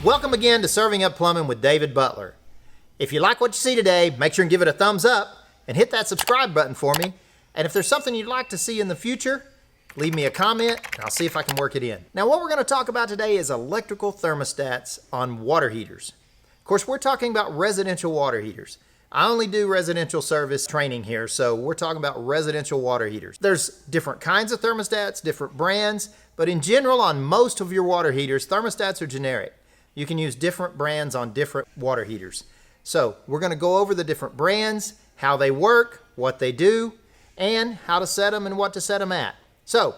Welcome again to Serving Up Plumbing with David Butler. If you like what you see today, make sure and give it a thumbs up and hit that subscribe button for me. And if there's something you'd like to see in the future, leave me a comment and I'll see if I can work it in. Now what we're going to talk about today is electrical thermostats on water heaters. Of course, we're talking about residential water heaters. I only do residential service training here, so we're talking about residential water heaters. There's different kinds of thermostats, different brands, but in general on most of your water heaters, thermostats are generic. You can use different brands on different water heaters. So we're going to go over the different brands, how they work, what they do, and how to set them and what to set them at. So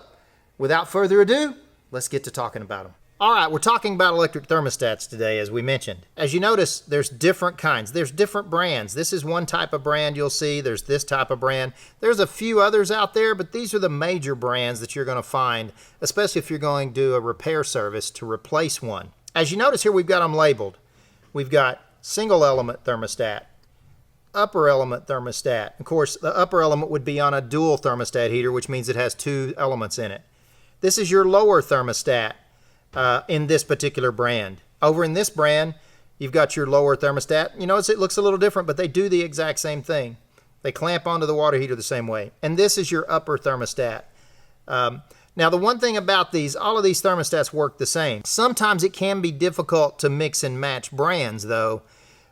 without further ado, let's get to talking about them. All right, we're talking about electric thermostats today, as we mentioned. As you notice, there's different kinds. There's different brands. This is one type of brand you'll see. There's this type of brand. There's a few others out there, but these are the major brands that you're going to find, especially if you're going to do a repair service to replace one. As you notice here, we've got them labeled. We've got single element thermostat, upper element thermostat. Of course, the upper element would be on a dual thermostat heater, which means it has two elements in it. This is your lower thermostat in this particular brand. Over in this brand, you've got your lower thermostat. You notice it looks a little different, but they do the exact same thing. They clamp onto the water heater the same way. And this is your upper thermostat. Now, the one thing about these, all of these thermostats work the same. Sometimes it can be difficult to mix and match brands, though,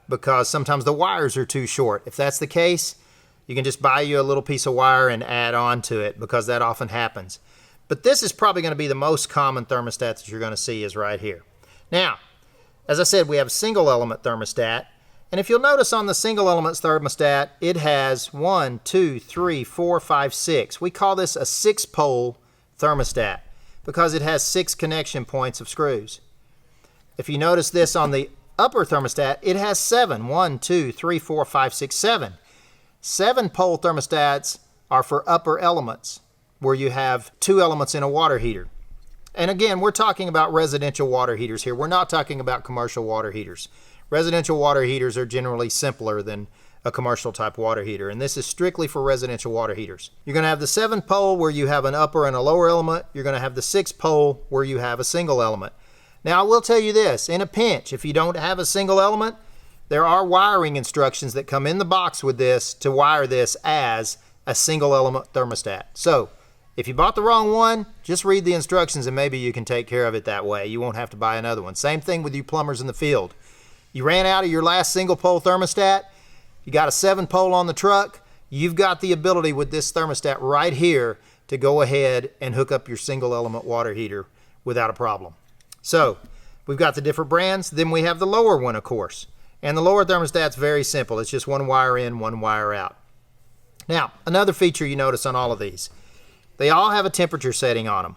because sometimes the wires are too short. If that's the case, you can just buy you a little piece of wire and add on to it, because that often happens. But this is probably going to be the most common thermostat that you're going to see is right here. Now, as I said, we have a single element thermostat. And if you'll notice on the single element thermostat, it has 1, 2, 3, 4, 5, 6. We call this a 6-pole thermostat because it has 6 connection points of screws. If you notice this on the upper thermostat, it has 7. 1, 2, 3, 4, 5, 6, 7. 7-pole thermostats are for upper elements, where you have 2 elements in a water heater. And again, we're talking about residential water heaters here. We're not talking about commercial water heaters. Residential water heaters are generally simpler than a commercial type water heater, and this is strictly for residential water heaters. You're going to have the 7-pole where you have an upper and a lower element. You're going to have the 6-pole where you have a single element. Now, I will tell you this, in a pinch, if you don't have a single element, there are wiring instructions that come in the box with this to wire this as a single element thermostat. So, if you bought the wrong one, just read the instructions and maybe you can take care of it that way. You won't have to buy another one. Same thing with you plumbers in the field. You ran out of your last single pole thermostat, you got a 7-pole on the truck, you've got the ability with this thermostat right here to go ahead and hook up your single element water heater without a problem. So we've got the different brands. Then we have the lower one, of course. And the lower thermostat's very simple. It's just one wire in, one wire out. Now, another feature you notice on all of these, they all have a temperature setting on them.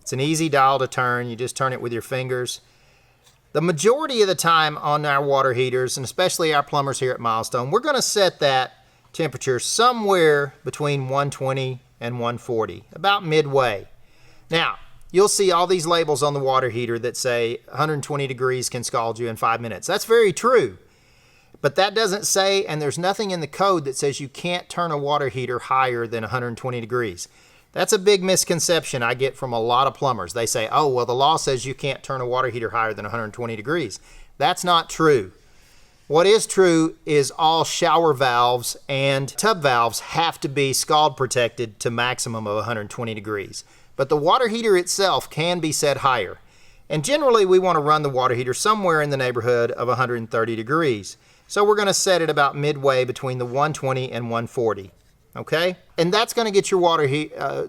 It's an easy dial to turn. You just turn it with your fingers. The majority of the time on our water heaters, and especially our plumbers here at Milestone, we're going to set that temperature somewhere between 120 and 140, about midway. Now, you'll see all these labels on the water heater that say 120 degrees can scald you in 5 minutes. That's very true. But that doesn't say, and there's nothing in the code that says you can't turn a water heater higher than 120 degrees. That's a big misconception I get from a lot of plumbers. They say, oh, well, the law says you can't turn a water heater higher than 120 degrees. That's not true. What is true is all shower valves and tub valves have to be scald protected to maximum of 120 degrees. But the water heater itself can be set higher. And generally, we want to run the water heater somewhere in the neighborhood of 130 degrees. So we're going to set it about midway between the 120 and 140. Okay? And that's going to get your water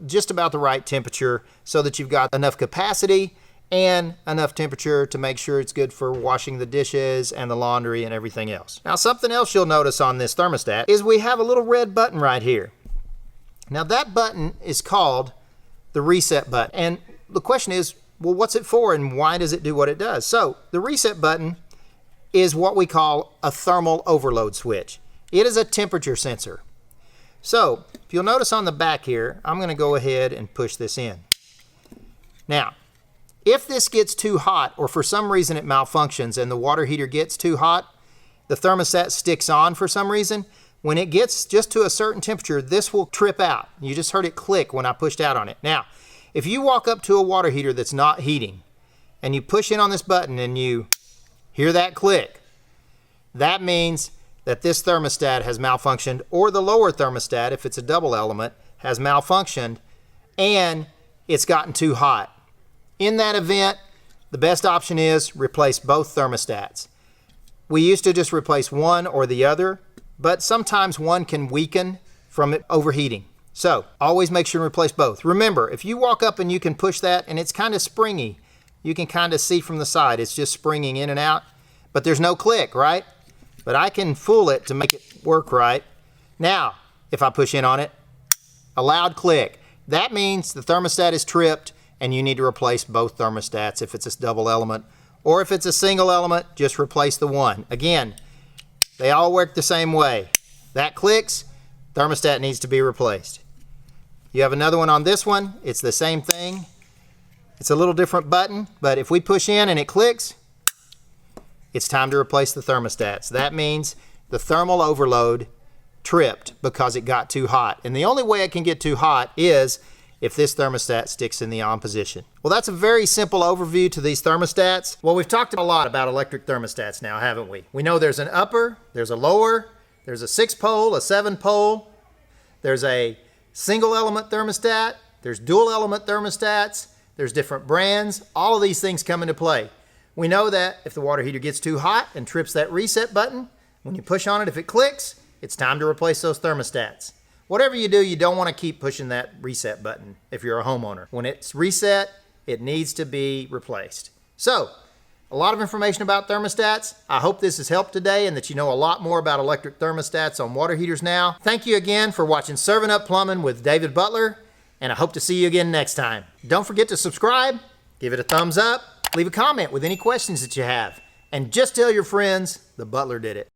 just about the right temperature so that you've got enough capacity and enough temperature to make sure it's good for washing the dishes and the laundry and everything else. Now, something else you'll notice on this thermostat is we have a little red button right here. Now, that button is called the reset button. And the question is, well, what's it for and why does it do what it does? So, the reset button is what we call a thermal overload switch. It is a temperature sensor. So, if you'll notice on the back here, I'm going to go ahead and push this in. Now, if this gets too hot or for some reason it malfunctions and the water heater gets too hot, the thermostat sticks on for some reason, when it gets just to a certain temperature, this will trip out. You just heard it click when I pushed out on it. Now, if you walk up to a water heater that's not heating and you push in on this button and you hear that click, that means that this thermostat has malfunctioned, or the lower thermostat, if it's a double element, has malfunctioned and it's gotten too hot. In that event, the best option is replace both thermostats. We used to just replace one or the other, but sometimes one can weaken from it overheating. So always make sure to replace both. Remember, if you walk up and you can push that and it's kind of springy, you can kind of see from the side, it's just springing in and out, but there's no click, right? But I can fool it to make it work right. Now, if I push in on it, a loud click. That means the thermostat is tripped and you need to replace both thermostats if it's a double element. Or if it's a single element, just replace the one. Again, they all work the same way. That clicks, thermostat needs to be replaced. You have another one on this one. It's the same thing. It's a little different button, but if we push in and it clicks, it's time to replace the thermostats. That means the thermal overload tripped because it got too hot. And the only way it can get too hot is if this thermostat sticks in the on position. Well, that's a very simple overview to these thermostats. Well, we've talked a lot about electric thermostats now, haven't we? We know there's an upper, there's a lower, there's a 6-pole, a 7-pole, there's a single element thermostat, there's dual element thermostats, there's different brands. All of these things come into play. We know that if the water heater gets too hot and trips that reset button, when you push on it, if it clicks, it's time to replace those thermostats. Whatever you do, you don't want to keep pushing that reset button if you're a homeowner. When it's reset, it needs to be replaced. So, a lot of information about thermostats. I hope this has helped today and that you know a lot more about electric thermostats on water heaters now. Thank you again for watching Serving Up Plumbing with David Butler, and I hope to see you again next time. Don't forget to subscribe, give it a thumbs up, leave a comment with any questions that you have, and just tell your friends the Butler did it.